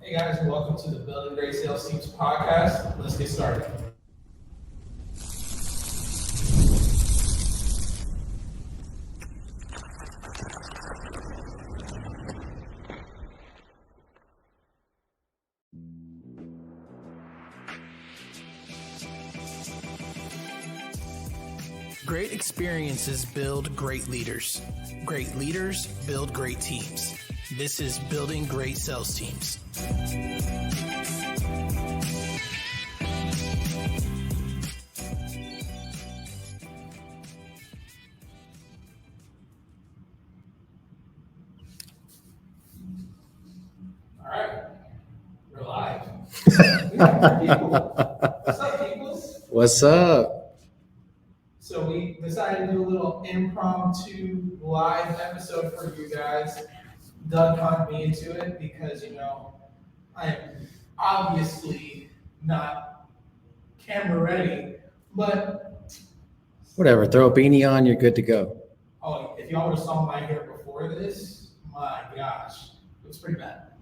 Hey guys, and welcome to the Building Great Sales Teams Podcast. Let's get started. Great experiences build great leaders. Great leaders build great teams. This is Building Great Sales Teams. All right, we're live. We have people. What's up, peoples? What's up? So we decided to do a little impromptu live episode for you guys. Doug talked me into it because, I am obviously not camera ready, but Whatever. Throw a beanie on, you're good to go. if y'all would have saw my hair before this, my gosh, it was pretty bad.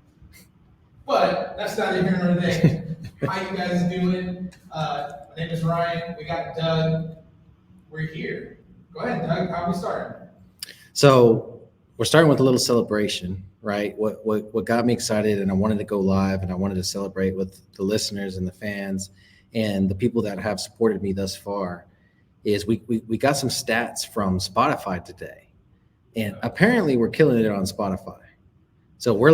But that's not here nor there. How you guys doing? My name is Ryan. We got Doug. We're here. Go ahead, Doug. How are we starting? So we're starting with a little celebration, right? What got me excited, and I wanted to go live, and I wanted to celebrate with the listeners and the fans and the people that have supported me thus far, is we got some stats from Spotify today, and apparently we're killing it on Spotify. So we're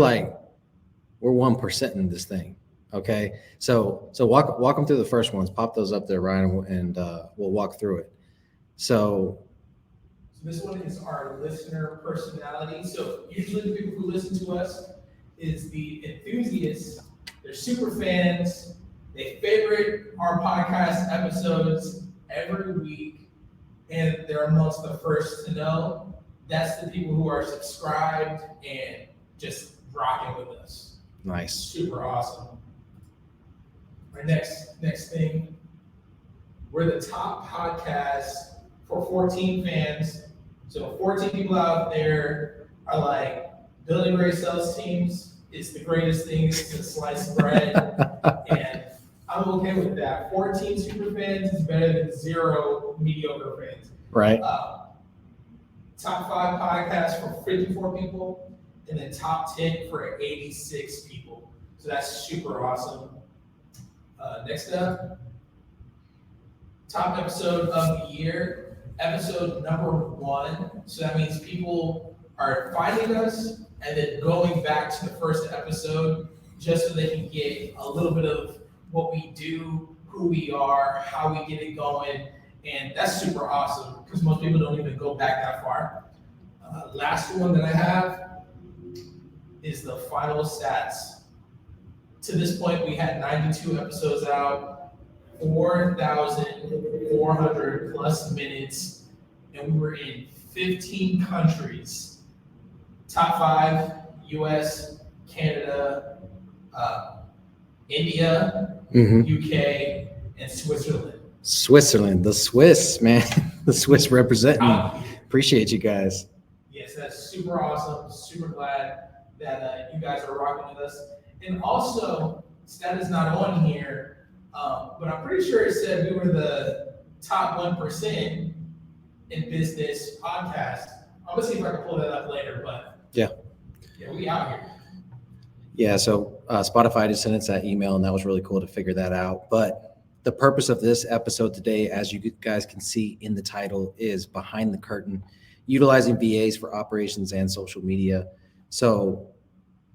1% in this thing. Okay, so walk them through the first ones. Pop those up there, Ryan, and we'll walk through it. So this one is our listener personality. So usually the people who listen to us is the enthusiasts. They're super fans. They favorite our podcast episodes every week, and they're amongst the first to know. That's the people who are subscribed and just rocking with us. nice. Super awesome. Our next thing, we're the top podcast for 14 fans. So 14 people out there are like, Building Great Sales Teams is the greatest thing since sliced bread. And I'm okay with that. 14 super fans is better than 0 mediocre fans. Right. Top 5 podcasts for 54 people, and then top 10 for 86 people. So that's super awesome. Next up, top episode of the year, episode number 1. So that means people are finding us and then going back to the first episode just so they can get a little bit of what we do, who we are, how we get it going. And that's super awesome because most people don't even go back that far. Last one that I have is the final stats. To this point, we had 92 episodes out, 4,400 plus minutes, and we were in 15 countries. Top 5, US, Canada, India, UK, and Switzerland. Switzerland, the Swiss, man. The Swiss representing. Appreciate you guys. Yes, that's super awesome. Super glad that you guys are rocking with us. And also, stat is not on here, but I'm pretty sure it said we were the top 1% in business podcast. I'm gonna see if I can pull that up later, but yeah, we out here. Yeah, so Spotify just sent us that email, and that was really cool to figure that out. But the purpose of this episode today, as you guys can see in the title, is behind the curtain, utilizing VAs for operations and social media. So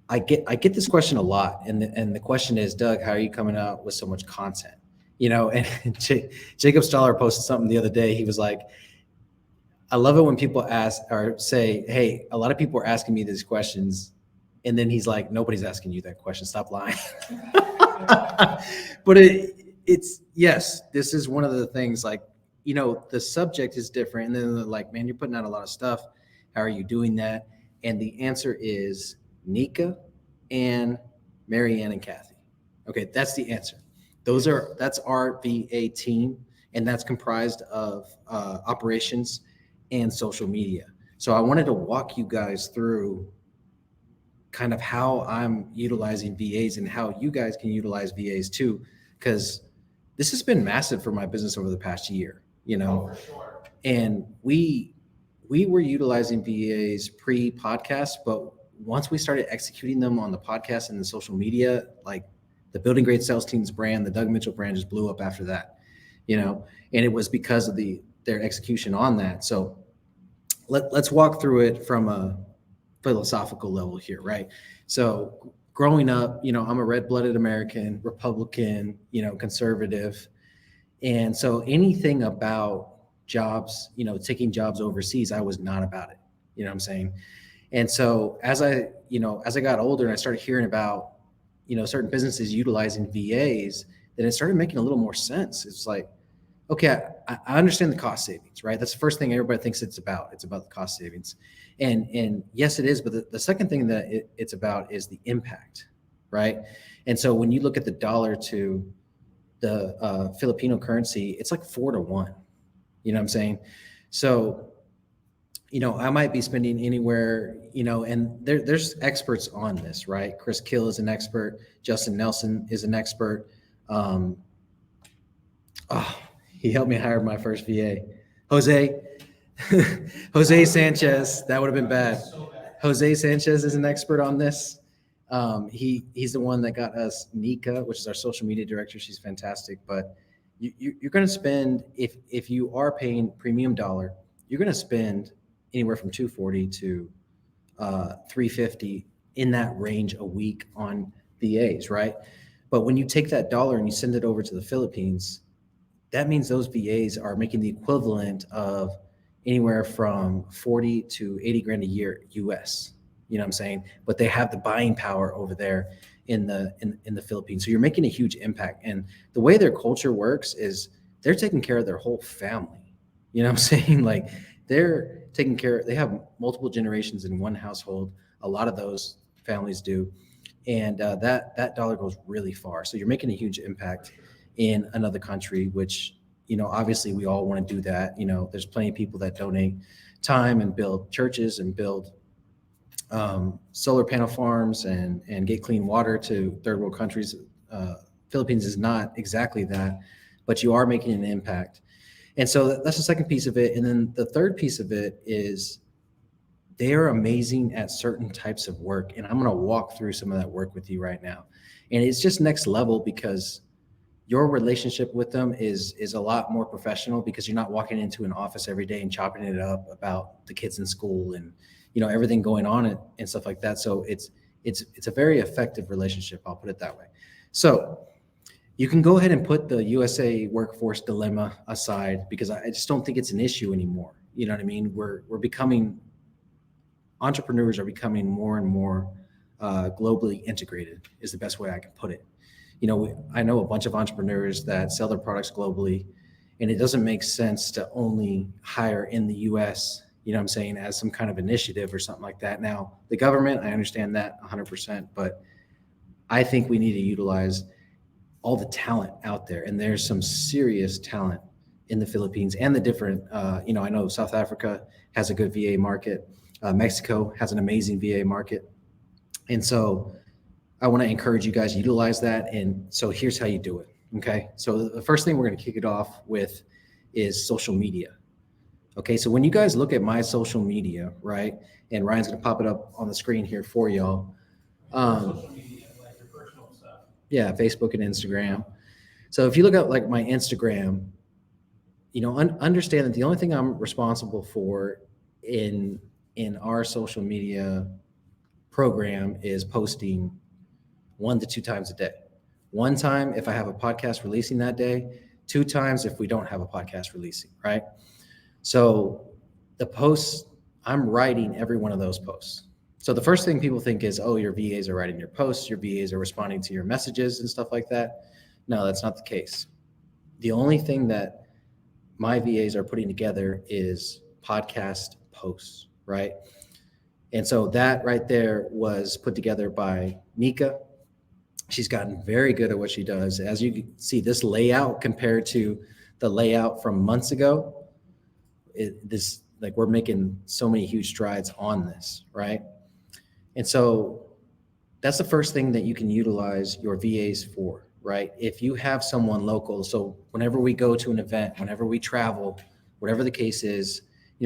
I get this question a lot, and the question is, Doug, how are you coming out with so much content? And Jacob Stoller posted something the other day. He was like, I love it when people ask or say, hey, a lot of people are asking me these questions, and then he's like, nobody's asking you that question. Stop lying. But it's yes, this is one of the things, the subject is different, and then they're like, man, you're putting out a lot of stuff. How are you doing that? And the answer is Nika and Marianne and Kathy. Okay, that's the answer. That's our VA team, and that's comprised of operations and social media. So I wanted to walk you guys through kind of how I'm utilizing VAs and how you guys can utilize VAs too, because this has been massive for my business over the past year, Oh, for sure. and we were utilizing VAs pre-podcast, but once we started executing them on the podcast and the social media, like the Building Great Sales Teams brand, the Doug Mitchell brand just blew up after that, and it was because of their execution on that. So let's walk through it from a philosophical level here, right? So growing up, I'm a red-blooded American, Republican, conservative. And so anything about jobs, taking jobs overseas, I was not about it. You know what I'm saying? And so as I got older and I started hearing about, certain businesses utilizing VAs, then it started making a little more sense. It's like, okay, I understand the cost savings, right? That's the first thing everybody thinks it's about. It's about the cost savings. And yes, it is. But the second thing that it's about is the impact, right? And so when you look at the dollar to the Filipino currency, it's like 4-1. You know what I'm saying? So, I might be spending anywhere, and there's experts on this, right? Chris Kill is an expert. Justin Nelson is an expert. He helped me hire my first VA. Jose Sanchez, that would have been bad. So bad. Jose Sanchez is an expert on this. He's the one that got us Nika, which is our social media director. She's fantastic. But you're going to spend, if you are paying premium dollar, you're going to spend anywhere from $240 to $350 in that range a week on VAs, right? But when you take that dollar and you send it over to the Philippines, that means those VAs are making the equivalent of anywhere from 40 to 80 grand a year US. You know what I'm saying? But they have the buying power over there in the Philippines. So you're making a huge impact. And the way their culture works is they're taking care of their whole family. You know what I'm saying? Like they're taking care, they have multiple generations in one household. A lot of those families do. And that dollar goes really far. So you're making a huge impact in another country, which, obviously we all want to do that. There's plenty of people that donate time and build churches and build solar panel farms and get clean water to third world countries. Philippines is not exactly that, but you are making an impact. And so that's the second piece of it. And then the third piece of it is they are amazing at certain types of work. And I'm going to walk through some of that work with you right now. And it's just next level because your relationship with them is a lot more professional because you're not walking into an office every day and chopping it up about the kids in school and, everything going on and stuff like that. So it's a very effective relationship. I'll put it that way. So you can go ahead and put the USA workforce dilemma aside because I just don't think it's an issue anymore. You know what I mean? Entrepreneurs are becoming more and more globally integrated is the best way I can put it. I know a bunch of entrepreneurs that sell their products globally, and it doesn't make sense to only hire in the US, as some kind of initiative or something like that. Now, the government, I understand that 100%, but I think we need to utilize all the talent out there. And there's some serious talent in the Philippines and the different, I know South Africa has a good VA market. Mexico has an amazing VA market. And so I want to encourage you guys to utilize that. And so here's how you do it. Okay. So the first thing we're going to kick it off with is social media. Okay. So when you guys look at my social media, right, and Ryan's going to pop it up on the screen here for y'all. Social media, like your personal stuff. Yeah. Facebook and Instagram. So if you look at like my Instagram, understand that the only thing I'm responsible for in our social media program is posting 1 to 2 times a day. 1 time if I have a podcast releasing that day, 2 times if we don't have a podcast releasing, right? So the posts, I'm writing every one of those posts. So the first thing people think is, oh, your VAs are writing your posts, your VAs are responding to your messages and stuff like that. No, that's not the case. The only thing that my VAs are putting together is podcast posts, right? And so that right there was put together by Nika. She's gotten very good at what she does. As you can see, this layout compared to the layout from months ago, we're making so many huge strides on this, right? And so that's the first thing that you can utilize your VAs for, right? If you have someone local, so whenever we go to an event, whenever we travel, whatever the case is,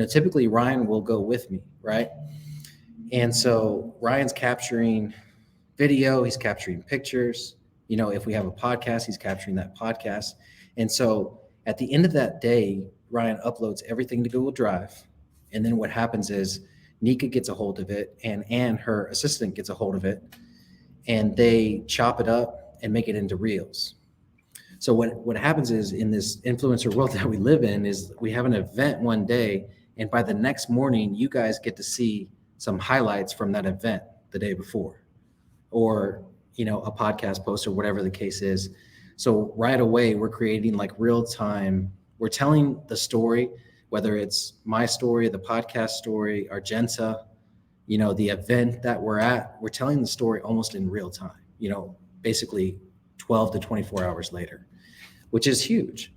typically Ryan will go with me, right? And so Ryan's capturing video, he's capturing pictures. If we have a podcast, he's capturing that podcast. And so at the end of that day, Ryan uploads everything to Google Drive. And then what happens is Nika gets a hold of it, and Ann, her assistant, gets a hold of it, and they chop it up and make it into reels. So what happens is, in this influencer world that we live in, is we have an event one day, and by the next morning, you guys get to see some highlights from that event the day before, or a podcast post or whatever the case is. So right away, we're creating like real time. We're telling the story, whether it's my story, the podcast story, Argenta, the event that we're at. We're telling the story almost in real time. Basically 12 to 24 hours later, which is huge,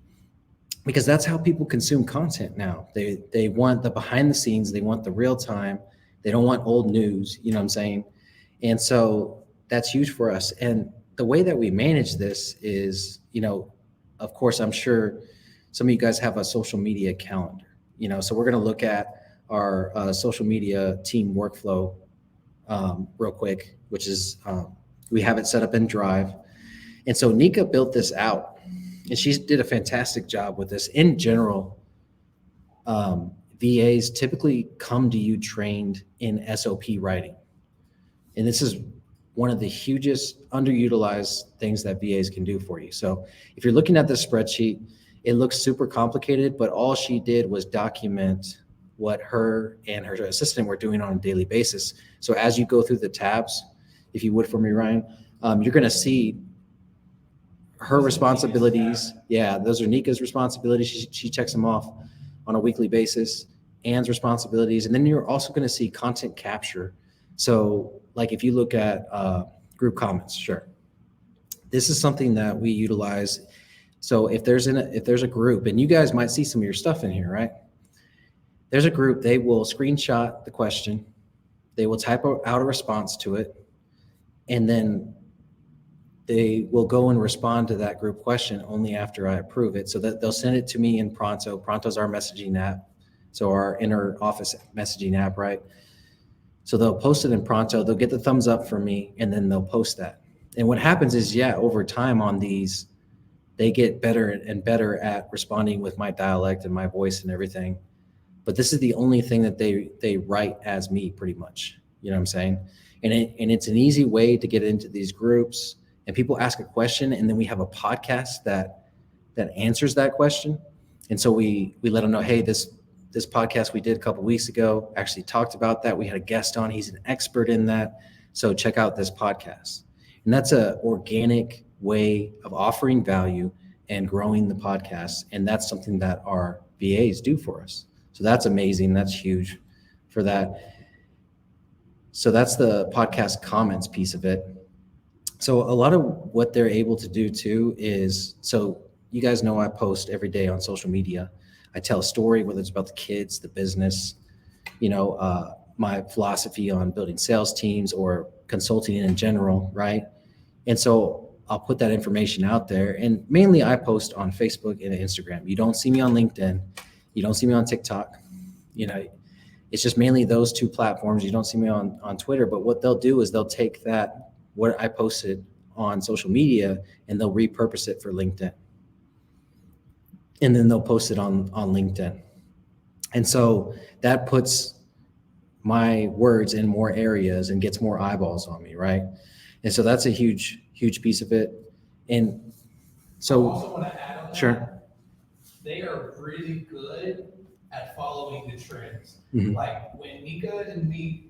because that's how people consume content now. They want the behind the scenes. They want the real time. They don't want old news. You know what I'm saying? And so that's huge for us. And the way that we manage this is, of course, I'm sure some of you guys have a social media calendar, so we're going to look at our social media team workflow real quick, which is we have it set up in Drive. And so Nika built this out, and she did a fantastic job with this. In general, VAs typically come to you trained in SOP writing. And this is one of the hugest underutilized things that VAs can do for you. So if you're looking at this spreadsheet, it looks super complicated, but all she did was document what her and her assistant were doing on a daily basis. So as you go through the tabs, if you would for me, Ryan, you're going to see her responsibilities. Yeah, those are Nika's responsibilities. She checks them off on a weekly basis. Ann's responsibilities. And then you're also going to see content capture. So like if you look at group comments, sure. This is something that we utilize. So if there's a group, and you guys might see some of your stuff in here, right? There's a group, they will screenshot the question, they will type out a response to it, and then they will go and respond to that group question only after I approve it. So that they'll send it to me in Pronto. Pronto's our messaging app. So our inner office messaging app, right? So they'll post it in Pronto, they'll get the thumbs up from me, and then they'll post that. And what happens is, over time on these, they get better and better at responding with my dialect and my voice and everything. But this is the only thing that they write as me, pretty much. You know what I'm saying? And it's an easy way to get into these groups, and people ask a question, and then we have a podcast that answers that question. And so we let them know, hey, this podcast we did a couple weeks ago actually talked about that. We had a guest on, he's an expert in that. So check out this podcast. And that's an organic way of offering value and growing the podcast. And that's something that our VAs do for us. So that's amazing. That's huge for that. So that's the podcast comments piece of it. So a lot of what they're able to do too is, so you guys know I post every day on social media. I tell a story, whether it's about the kids, the business, my philosophy on building sales teams or consulting in general, right? And so I'll put that information out there. And mainly I post on Facebook and Instagram. You don't see me on LinkedIn. You don't see me on TikTok. It's just mainly those two platforms. You don't see me on Twitter. But what they'll do is they'll take that, what I posted on social media, and they'll repurpose it for LinkedIn. And then they'll post it on LinkedIn. And so that puts my words in more areas and gets more eyeballs on me, right? And so that's a huge, huge piece of it. And so, I also want to add on that. Sure. They are really good at following the trends. Mm-hmm. Like when Nika and me,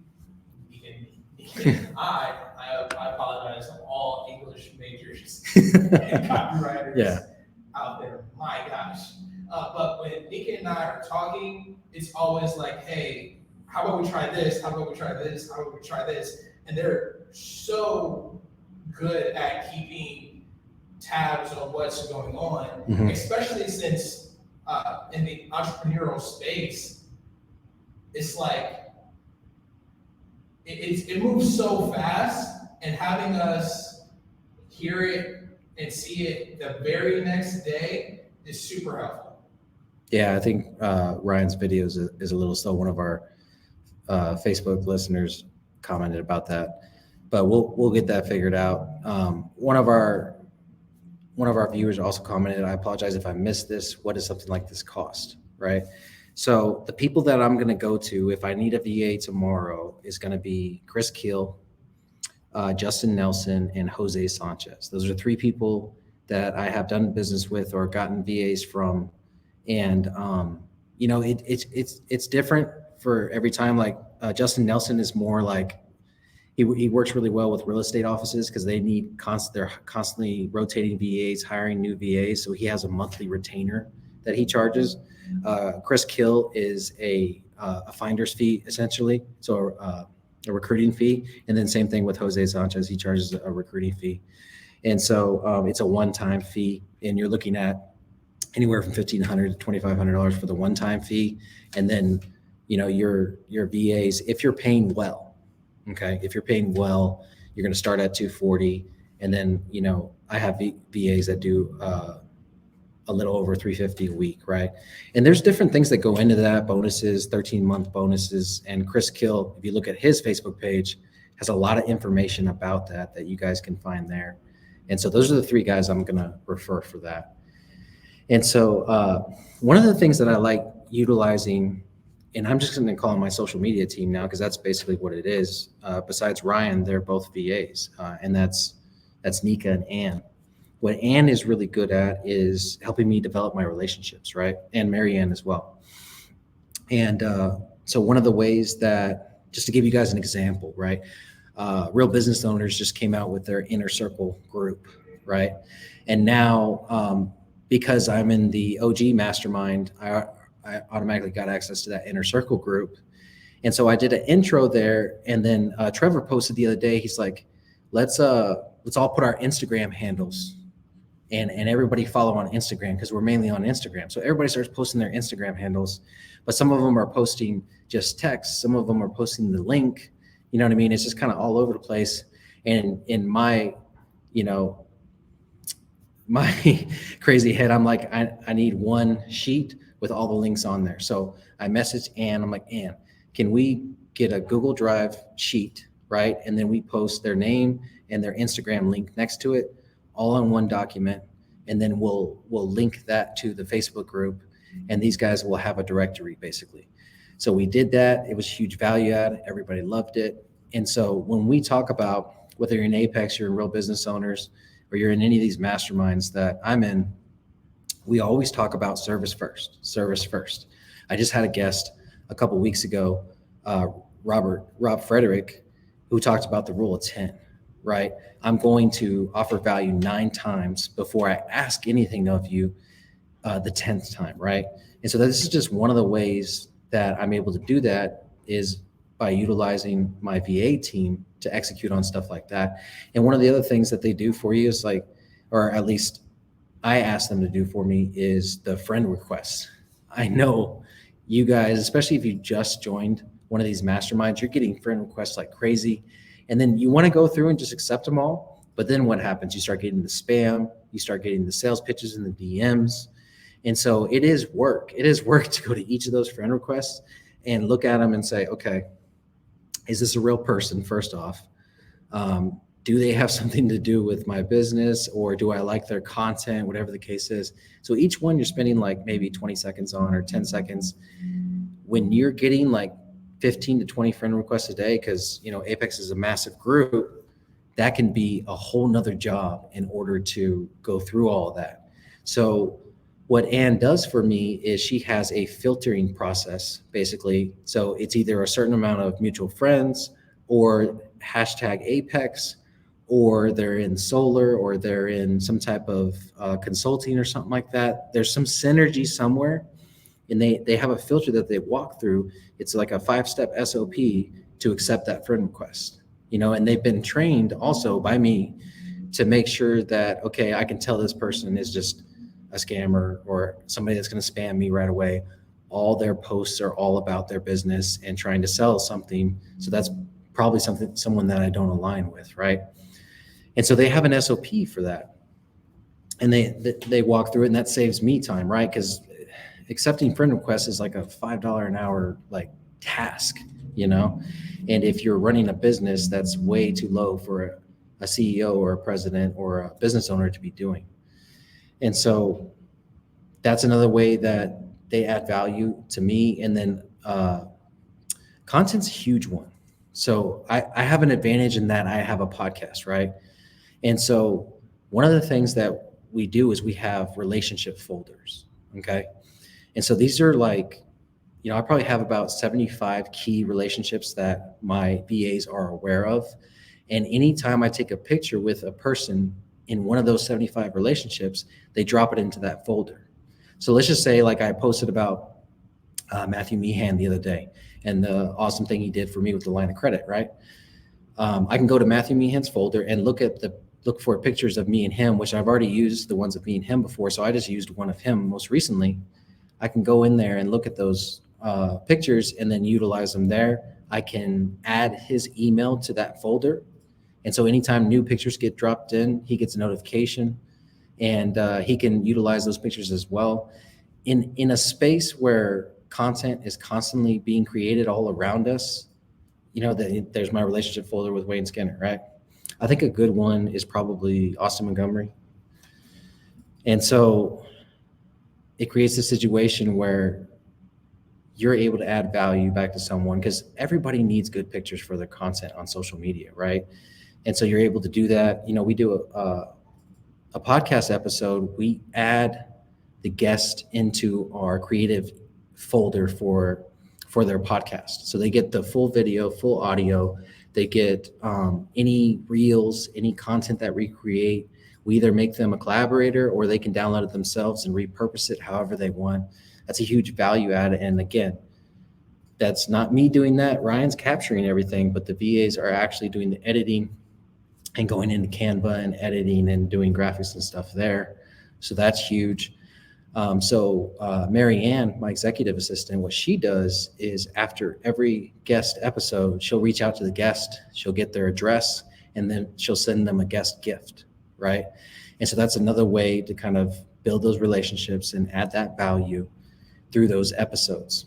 I apologize to all English majors and copywriters out there. My gosh. But when Nika and I are talking, it's always like, hey, how about we try this? How about we try this? How about we try this? And they're so good at keeping tabs on what's going on, mm-hmm. especially since in the entrepreneurial space, it's like, it moves so fast, and having us hear it and see it the very next day is super helpful. Yeah, I think Ryan's videos is a little slow. One of our Facebook listeners commented about that, but we'll get that figured out. One of our viewers also commented, I apologize if I missed this. What does something like this cost, right? So the people that I'm going to go to if I need a VA tomorrow is going to be Chris Keel, Justin Nelson, and Jose Sanchez. Those are 3 people that I have done business with or gotten VAs from. And, it's different for every time. Like Justin Nelson is more like, he works really well with real estate offices because they need they're constantly rotating VAs, hiring new VAs. So he has a monthly retainer that he charges. Chris Kill is a finder's fee essentially, so a recruiting fee, and then same thing with Jose Sanchez. He charges a recruiting fee, and so it's a one-time fee, and you're looking at anywhere from $1,500 to $2,500 for the one-time fee, and then your VAs, if you're paying well, okay, if you're paying well, you're going to start at $240, and then I have VAs that do a little over $350 a week, right? And there's different things that go into that, bonuses, 13-month bonuses. And Chris Kill, if you look at his Facebook page, has a lot of information about that you guys can find there. And so those are the 3 guys I'm going to refer for that. And so one of the things that I like utilizing, and I'm just going to call on my social media team now because that's basically what it is. Besides Ryan, they're both VAs, and that's Nika and Ann. What Ann is really good at is helping me develop my relationships, right? And Marianne as well. And so one of the ways that, just to give you guys an example, right? Real Business Owners just came out with their Inner Circle group, right? And now, because I'm in the OG mastermind, I automatically got access to that Inner Circle group. And so I did an intro there. And then Trevor posted the other day, he's like, let's all put our Instagram handles and everybody follow on Instagram because we're mainly on Instagram. So everybody starts posting their Instagram handles, but some of them are posting just text. Some of them are posting the link. You know what I mean? It's just kind of all over the place. And in my, my crazy head, I'm like, I need one sheet with all the links on there. So I messaged Ann. I'm like, Ann, can we get a Google Drive sheet, right? And then we post their name and their Instagram link next to it, all in one document, and then we'll link that to the Facebook group, and these guys will have a directory basically. So we did that. It was huge value add. Everybody loved it. And so when we talk about whether you're in Apex, you're in Real Business Owners, or you're in any of these masterminds that I'm in, we always talk about service first. I just had a guest a couple weeks ago, Rob Frederick, who talked about the rule of 10. Right? I'm going to offer value 9 times before I ask anything of you the 10th time, right? And so this is just one of the ways that I'm able to do that is by utilizing my VA team to execute on stuff like that. And one of the other things that they do for you is like, or at least I ask them to do for me, is the friend requests. I know you guys, especially if you just joined one of these masterminds, you're getting friend requests like crazy. And then you want to go through and just accept them all. But then what happens? You start getting the spam, you start getting the sales pitches in the DMs. And so it is work. It is work to go to each of those friend requests and look at them and say, okay, is this a real person? First off, do they have something to do with my business, or do I like their content, whatever the case is? So each one you're spending like maybe 20 seconds on or 10 seconds. When you're getting like 15 to 20 friend requests a day, because Apex is a massive group, that can be a whole nother job in order to go through all of that. So what Ann does for me is she has a filtering process, basically. So it's either a certain amount of mutual friends or #Apex, or they're in solar, or they're in some type of consulting or something like that. There's some synergy somewhere. And they have a filter that they walk through. It's like a 5-step SOP to accept that friend request, and they've been trained also by me to make sure that, okay, I can tell this person is just a scammer or somebody that's going to spam me right away. All their posts are all about their business and trying to sell something. So that's probably someone that I don't align with, right? And so they have an SOP for that. And they walk through it, and that saves me time, right? Because accepting friend requests is like a $5 an hour like task, you know? And if you're running a business, that's way too low for a CEO or a president or a business owner to be doing. And so that's another way that they add value to me. And then content's a huge one. So I have an advantage in that I have a podcast, right? And so one of the things that we do is we have relationship folders, okay? And so these are like, you know, I probably have about 75 key relationships that my VAs are aware of. And anytime I take a picture with a person in one of those 75 relationships, they drop it into that folder. So let's just say like I posted about Matthew Meehan the other day and the awesome thing he did for me with the line of credit, right? I can go to Matthew Meehan's folder and look for pictures of me and him, which I've already used the ones of me and him before. So I just used one of him most recently. I can go in there and look at those pictures and then utilize them there. I can add his email to that folder. And so anytime new pictures get dropped in, he gets a notification, and he can utilize those pictures as well. In a space where content is constantly being created all around us, you know, there's my relationship folder with Wayne Skinner, right? I think a good one is probably Austin Montgomery. And so it creates a situation where you're able to add value back to someone, because everybody needs good pictures for their content on social media, right? And so you're able to do that. You know, we do a podcast episode, we add the guest into our creative folder for their podcast. So they get the full video, full audio, they get any reels, any content that we create. We either make them a collaborator or they can download it themselves and repurpose it however they want. That's a huge value add. And again, that's not me doing that. Ryan's capturing everything, but the VAs are actually doing the editing and going into Canva and editing and doing graphics and stuff there. So that's huge. Mary Ann, my executive assistant, what she does is after every guest episode, she'll reach out to the guest, she'll get their address, and then she'll send them a guest gift, right? And so that's another way to kind of build those relationships and add that value through those episodes.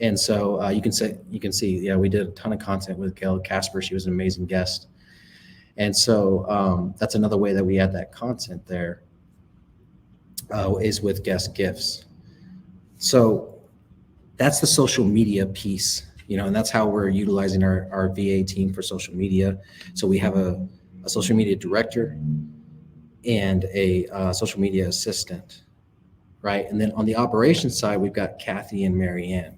And so you can see, yeah, we did a ton of content with Gail Casper. She was an amazing guest. And so that's another way that we add that content there. Is with guest gifts. So that's the social media piece, you know, and that's how we're utilizing our VA team for social media. So we have a social media director and a social media assistant, right? And then on the operations side, we've got Kathy and Mary Ann.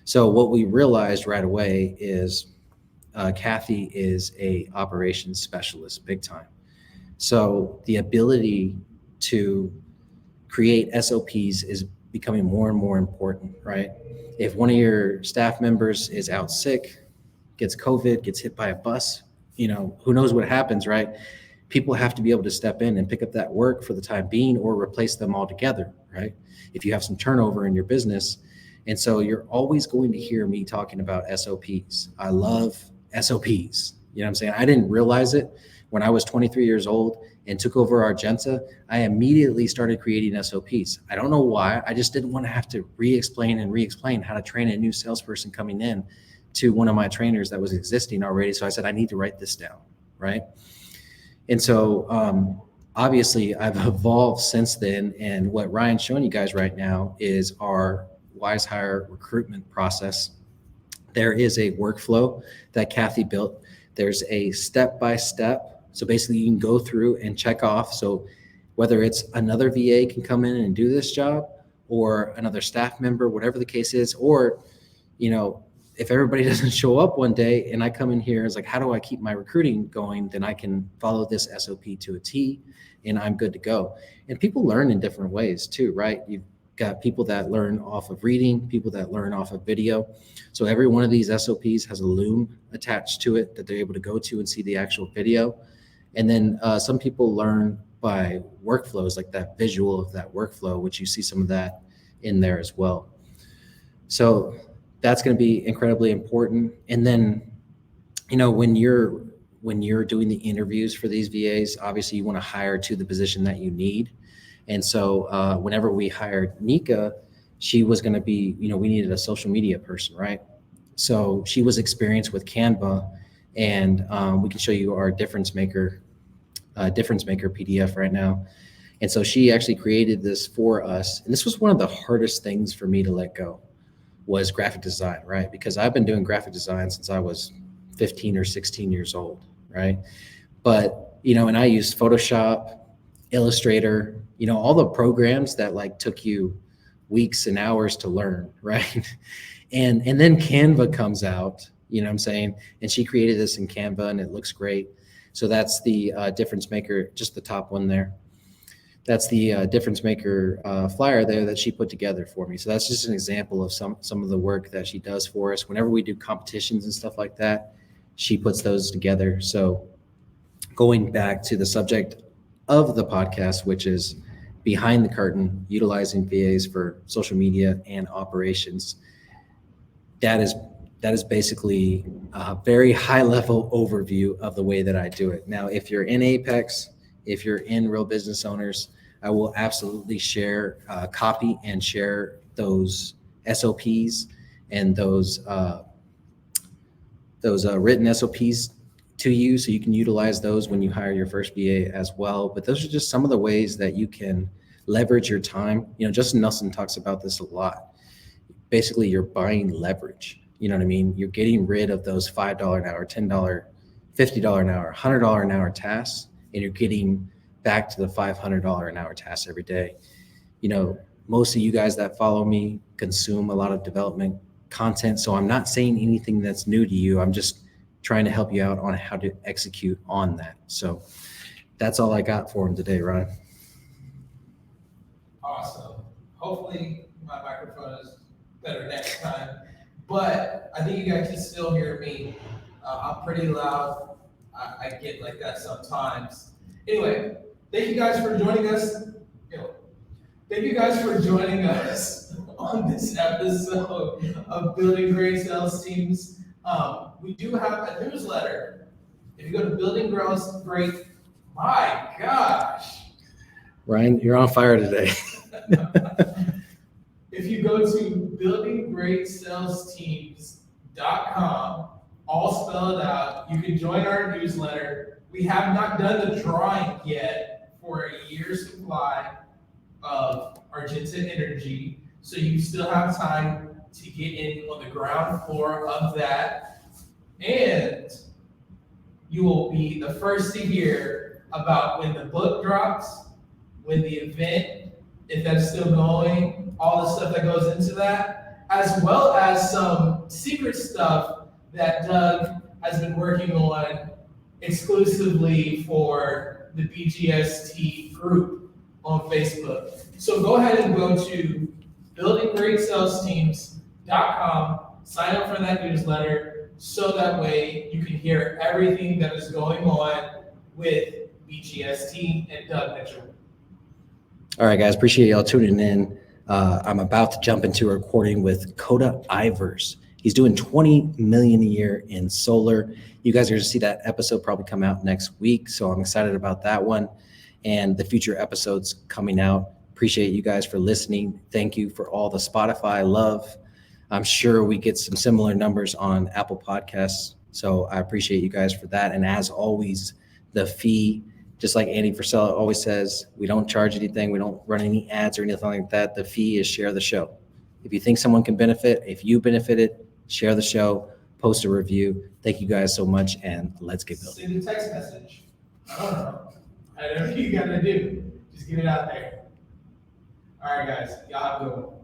So what we realized right away is Kathy is a operations specialist, big time. So the ability to create SOPs is becoming more and more important, right? If one of your staff members is out sick, gets COVID, gets hit by a bus, you know, who knows what happens, right? People have to be able to step in and pick up that work for the time being or replace them altogether, right? If you have some turnover in your business. And so you're always going to hear me talking about SOPs. I love SOPs. You know what I'm saying? I didn't realize it when I was 23 years old and took over Argenta. I immediately started creating SOPs. I don't know why. I just didn't want to have to re-explain how to train a new salesperson coming in to one of my trainers that was existing already. So I said, I need to write this down, right? And so obviously I've evolved since then. And what Ryan's showing you guys right now is our Wise Hire recruitment process. There is a workflow that Kathy built. There's a step-by-step. So basically you can go through and check off. So whether it's another VA can come in and do this job or another staff member, whatever the case is, or, you know, if everybody doesn't show up one day and I come in here, it's like, how do I keep my recruiting going? Then I can follow this SOP to a T and I'm good to go. And people learn in different ways too, right? You've got people that learn off of reading, people that learn off of video. So every one of these SOPs has a Loom attached to it that they're able to go to and see the actual video. And then some people learn by workflows, like that visual of that workflow, which you see some of that in there as well. So that's going to be incredibly important. And then when you're doing the interviews for these VAs, obviously you want to hire to the position that you need. And so whenever we hired Nika, she was going to be, we needed a social media person, right? So she was experienced with Canva, and we can show you our difference maker PDF right now. And so she actually created this for us. And this was one of the hardest things for me to let go, was graphic design, right? Because I've been doing graphic design since I was 15 or 16 years old, right? But, and I used Photoshop, Illustrator, all the programs that like took you weeks and hours to learn, right? And then Canva comes out, what I'm saying? And she created this in Canva and it looks great. So that's the difference maker, just the top one there. That's the difference maker flyer there that she put together for me. So that's just an example of some of the work that she does for us. Whenever we do competitions and stuff like that, she puts those together. So going back to the subject of the podcast, which is behind the curtain, utilizing VAs for social media and operations, that is basically a very high level overview of the way that I do it. Now, if you're in Apex, if you're in Real Business Owners, I will absolutely share copy and share those SOPs and those written SOPs to you, so you can utilize those when you hire your first VA as well. But those are just some of the ways that you can leverage your time. Justin Nelson talks about this a lot. Basically, you're buying leverage. You know what I mean? You're getting rid of those $5 an hour, $10, $50 an hour, $100 an hour tasks, and you're getting back to the $500 an hour tasks every day. Most of you guys that follow me consume a lot of development content, so I'm not saying anything that's new to you. I'm just trying to help you out on how to execute on that. So that's all I got for him today, Ryan. Awesome. Hopefully my microphone is better next time, but I think you guys can still hear me. I'm pretty loud. I get like that sometimes. Anyway, thank you guys for joining us. Thank you guys for joining us on this episode of Building Great Sales Teams. We do have a newsletter. If you go to Building Great, my gosh. Ryan, you're on fire today. If you go to buildinggreatsalesteams.com, all spelled out, you can join our newsletter. We have not done the drawing yet for a year's supply of Argenta Energy, so you still have time to get in on the ground floor of that, and you will be the first to hear about when the book drops, when the event, if that's still going, all the stuff that goes into that, as well as some secret stuff that Doug has been working on exclusively for the BGST group on Facebook. So go ahead and go to buildinggreatsalesteams.com, sign up for that newsletter, so that way you can hear everything that is going on with BGST and Doug Mitchell. All right, guys, appreciate y'all tuning in. I'm about to jump into a recording with Coda Ivers. He's doing $20 million a year in solar. You guys are going to see that episode probably come out next week, so I'm excited about that one and the future episodes coming out. Appreciate you guys for listening. Thank you for all the Spotify love. I'm sure we get some similar numbers on Apple Podcasts, so I appreciate you guys for that. And as always, the fee, just like Andy Frisella always says, we don't charge anything. We don't run any ads or anything like that. The fee is share the show. If you think someone can benefit, if you benefited, share the show, post a review. Thank you guys so much, and let's get building. Send a text message. I don't know. Whatever you got to do, just get it out there. All right, guys. Y'all have a good one.